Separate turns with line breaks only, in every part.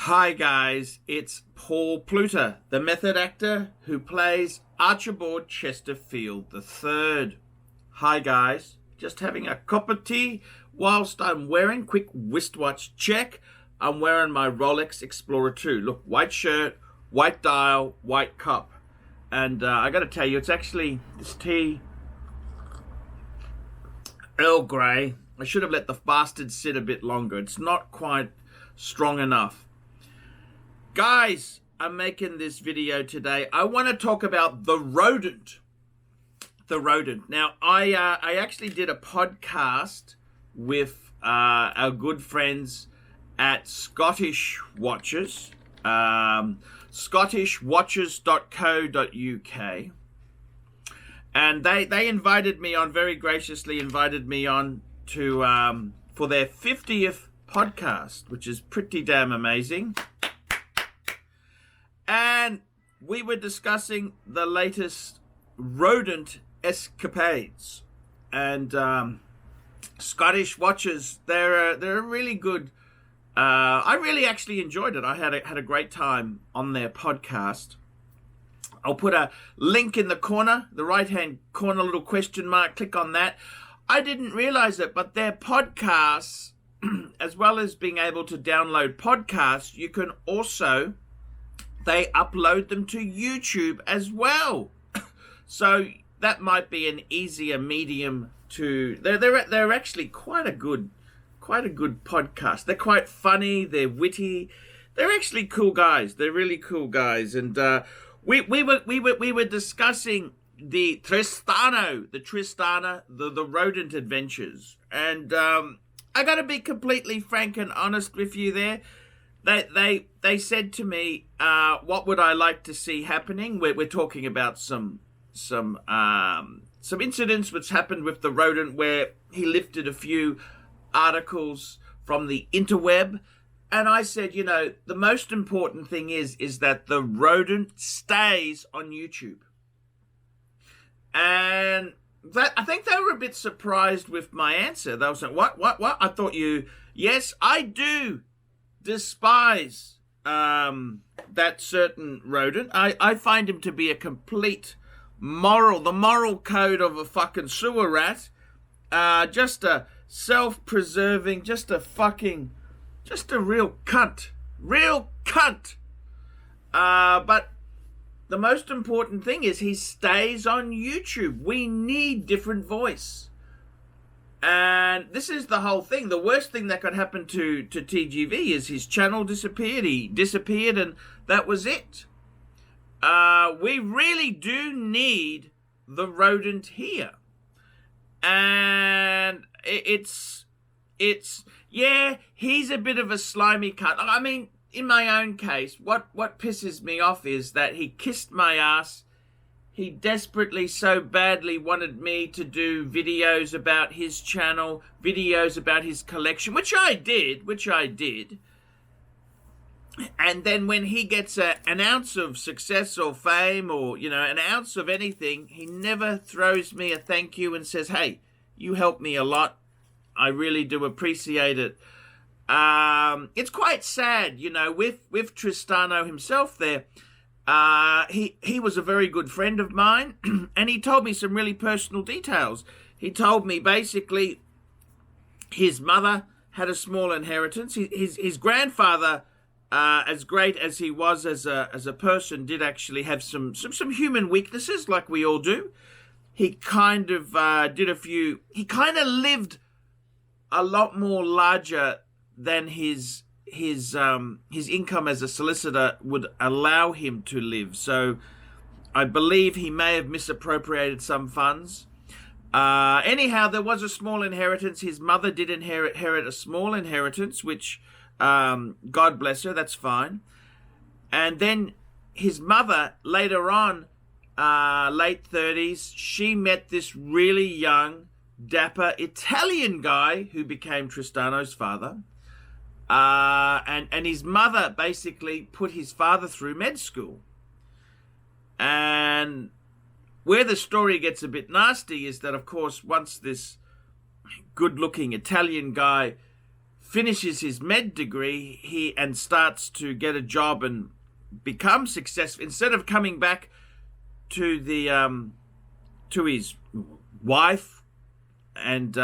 Hi guys, it's Paul Pluta, the method actor who plays Archibald Chesterfield III. Hi guys, just having a cup of tea whilst I'm wearing, quick wristwatch check, I'm wearing my Rolex Explorer 2. Look, white shirt, white dial, white cup. And I gotta tell you, it's actually this tea, Earl Grey. I should have let the bastard sit a bit longer. It's not quite strong enough. Guys, I'm making this video today. I want to talk about the rodent. The rodent. Now, I actually did a podcast with our good friends at Scottish Watches, scottishwatches.co.uk, and they invited me on, very graciously invited me on to for their 50th podcast, which is pretty damn amazing. And we were discussing the latest rodent escapades. And Scottish Watches, they're a really good. I really actually enjoyed it. I had a great time on their podcast. I'll put a link in the corner, the right-hand corner, little question mark. Click on that. I didn't realize it, but their podcasts, as well as being able to download podcasts, you can also, they upload them to YouTube as well. So that might be an easier medium to. They're actually quite a good podcast. They're quite funny. They're witty. They're actually cool guys. They're really cool guys. And we were discussing the Tristano, the rodent adventures. And I got to be completely frank and honest with you there. They said to me, what would I like to see happening? We're talking about some incidents which happened with the rodent, where he lifted a few articles from the interweb. And I said, you know, the most important thing is that the rodent stays on YouTube. And I think they were a bit surprised with my answer. They were saying, what? I thought yes, I do despise that certain rodent. I find him to be a complete the moral code of a fucking sewer rat. Just a self-preserving, just a real cunt. But the most important thing is he stays on YouTube. We need different voice. And this is the whole thing. The worst thing that could happen to TGV is his channel disappeared. He disappeared and that was it. We really do need the rodent here. And it's yeah, he's a bit of a slimy cunt. I mean, in my own case, what pisses me off is that he kissed my ass. He desperately, so badly wanted me to do videos about his channel, videos about his collection, which I did. And then when he gets an ounce of success or fame, or, you know, an ounce of anything, he never throws me a thank you and says, hey, you helped me a lot. I really do appreciate it. It's quite sad, you know, with Tristano himself there. He was a very good friend of mine, and he told me some really personal details. He told me basically his mother had a small inheritance. His grandfather, as great as he was as a person, did actually have some human weaknesses, like we all do. He kind of he kind of lived a lot more larger than his income as a solicitor would allow him to live. So I believe he may have misappropriated some funds. Anyhow, there was a small inheritance. His mother did inherit a small inheritance, which, God bless her, that's fine. And then his mother, later on, late 30s, she met this really young, dapper Italian guy who became Tristano's father. And his mother basically put his father through med school. And where the story gets a bit nasty is that, of course, once this good-looking Italian guy finishes his med degree, and starts to get a job and become successful, instead of coming back to the to his wife and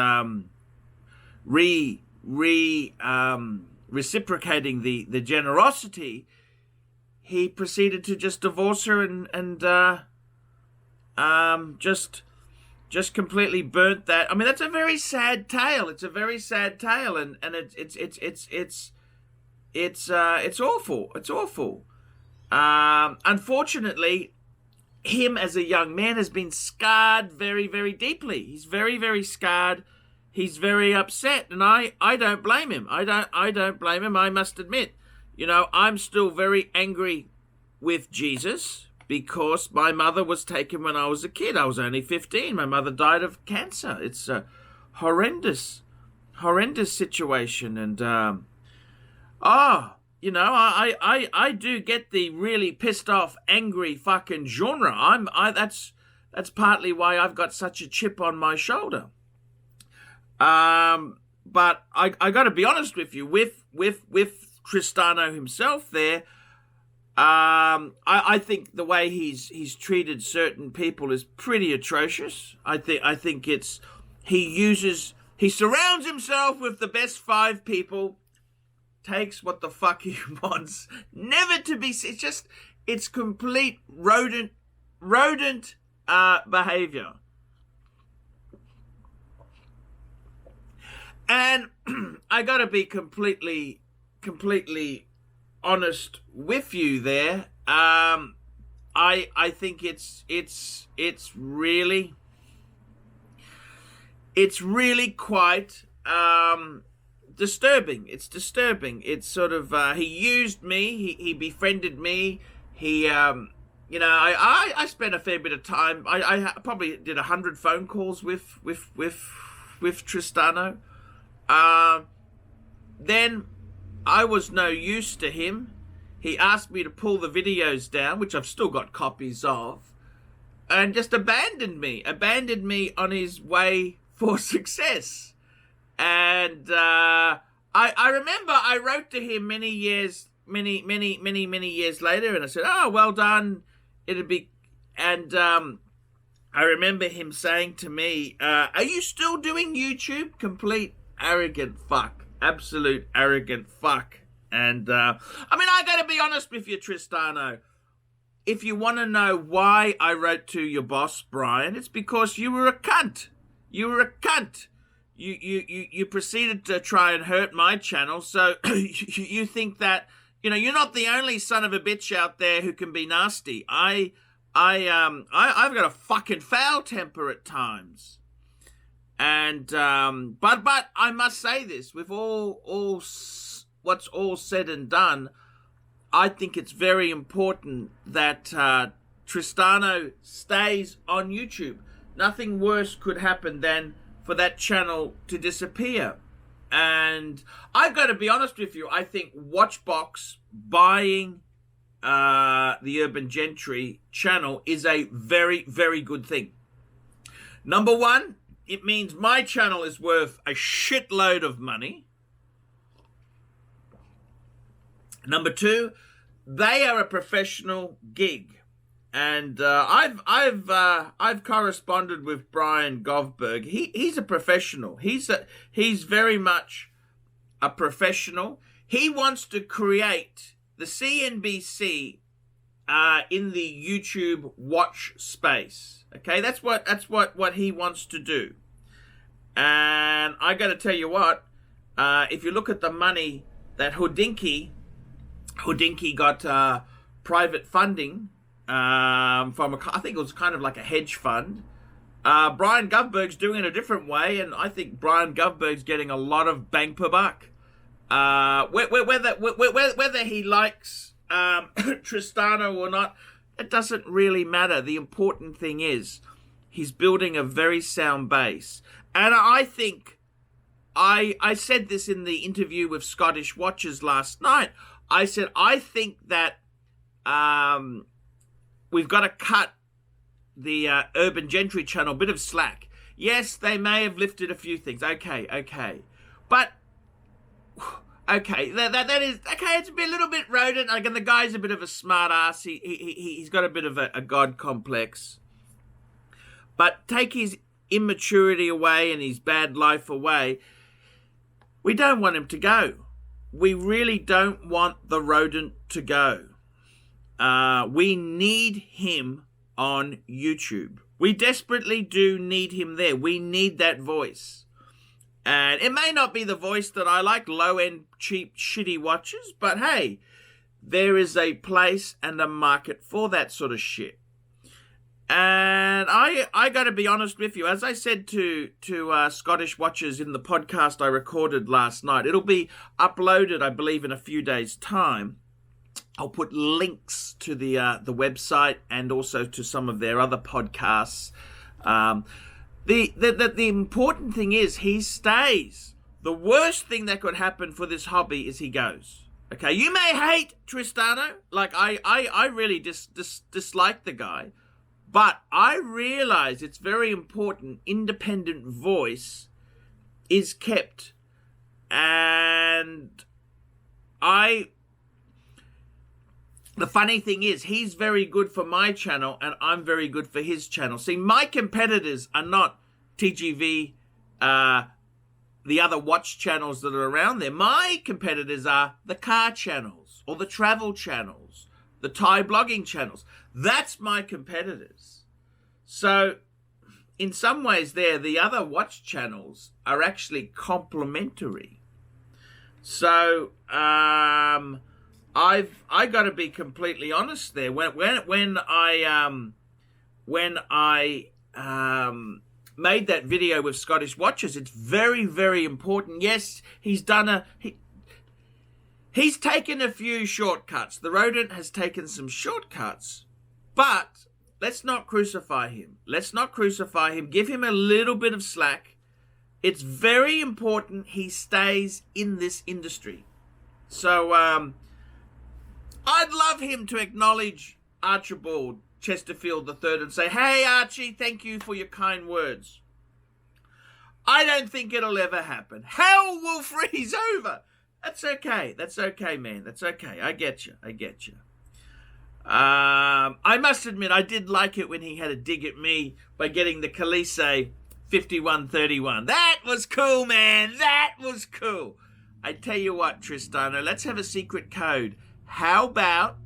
reciprocating the generosity, he proceeded to just divorce her and just completely burnt that. I mean, that's a very sad tale. It's a very sad tale, and it's awful. It's awful. Unfortunately, him as a young man has been scarred very, very deeply. He's very, very scarred. He's very upset, and I don't blame him. I don't blame him. I must admit, I'm still very angry with Jesus, because my mother was taken when I was a kid. I was only 15. My mother died of cancer. It's a horrendous situation. And, I do get the really pissed off, angry fucking genre. That's partly why I've got such a chip on my shoulder. But I got to be honest with you, with Tristano himself there, I think the way he's treated certain people is pretty atrocious. I think he surrounds himself with the best 5 people, takes what the fuck he wants, never to be. It's complete rodent behavior. And I gotta be completely honest with you there. I think it's really quite disturbing. It's disturbing. It's sort of he used me. He befriended me. I spent a fair bit of time. I probably did 100 phone calls with Tristano. Then I was no use to him. He asked me to pull the videos down, which I've still got copies of, and just abandoned me on his way for success. And I remember I wrote to him many years later, and I said, "Oh, well done. It'd be," and I remember him saying to me, "Are you still doing YouTube?" Complete arrogant fuck. Absolute arrogant fuck. And, I gotta be honest with you, Tristano. If you want to know why I wrote to your boss, Brian, it's because you were a cunt. You were a cunt. You proceeded to try and hurt my channel, so you think that, you're not the only son of a bitch out there who can be nasty. I've got a fucking foul temper at times. And but I must say this, with all what's all said and done, I think it's very important that Tristano stays on YouTube. Nothing worse could happen than for that channel to disappear. And I've got to be honest with you, I think Watchbox buying the Urban Gentry channel is a very, very good thing. Number one, it means my channel is worth a shitload of money. Number two, they are a professional gig, and I've corresponded with Brian Govberg. He's a professional. He's very much a professional. He wants to create the CNBC in the YouTube watch space. Okay, that's what he wants to do. And I got to tell you what, if you look at the money that Houdinki got private funding from I think it was kind of like a hedge fund. Brian Govberg's doing it a different way, and I think Brian Govberg's getting a lot of bang per buck. Whether he likes Tristano or not, it doesn't really matter. The important thing is he's building a very sound base. And I think, I said this in the interview with Scottish Watchers last night. I said, I think that we've got to cut the Urban Gentry channel a bit of slack. Yes, they may have lifted a few things. Okay. But Okay, that is okay. It's a little bit rodent. Again, the guy's a bit of a smart ass. He's got a bit of a god complex. But take his immaturity away and his bad life away. We don't want him to go. We really don't want the rodent to go. We need him on YouTube. We desperately do need him there. We need that voice. And it may not be the voice that I like, low-end, cheap, shitty watches, but hey, there is a place and a market for that sort of shit. And I got to be honest with you, as I said to Scottish Watchers in the podcast I recorded last night, it'll be uploaded, I believe, in a few days' time. I'll put links to the website and also to some of their other podcasts. The important thing is he stays. The worst thing that could happen for this hobby is he goes. Okay, you may hate Tristano, like I really dislike the guy, but I realize it's very important independent voice is kept. And the funny thing is, he's very good for my channel, and I'm very good for his channel. See, my competitors are not TGV, the other watch channels that are around there. My competitors are the car channels, or the travel channels, the Thai blogging channels. That's my competitors. So, in some ways the other watch channels are actually complementary. So, I got to be completely honest there. When I made that video with Scottish Watchers, it's very, very important. Yes, he's taken a few shortcuts. The rodent has taken some shortcuts, but let's not crucify him. Let's not crucify him. Give him a little bit of slack. It's very important he stays in this industry. So, I'd love him to acknowledge Archibald Chesterfield III and say, "Hey, Archie, thank you for your kind words." I don't think it'll ever happen. Hell will freeze over. That's okay. That's okay, man. That's okay. I get you. I must admit, I did like it when he had a dig at me by getting the Khaleesi 5131. That was cool, man. That was cool. I tell you what, Tristano, let's have a secret code. How about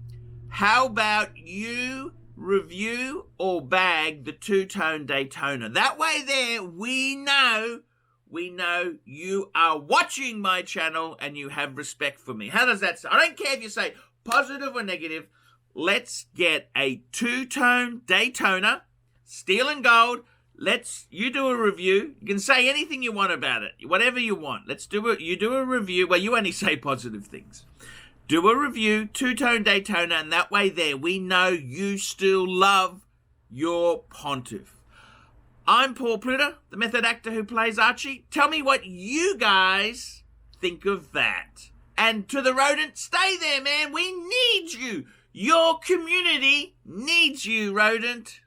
you review or bag the two-tone Daytona? That way there, we know you are watching my channel and you have respect for me. How does that sound? I don't care if you say positive or negative. Let's get a two-tone Daytona, steel and gold. You do a review. You can say anything you want about it, whatever you want. You do a review. Well, you only say positive things. Do a review, two-tone Daytona, and that way there, we know you still love your pontiff. I'm Paul Pluta, the method actor who plays Archie. Tell me what you guys think of that. And to the rodent, stay there, man. We need you. Your community needs you, rodent.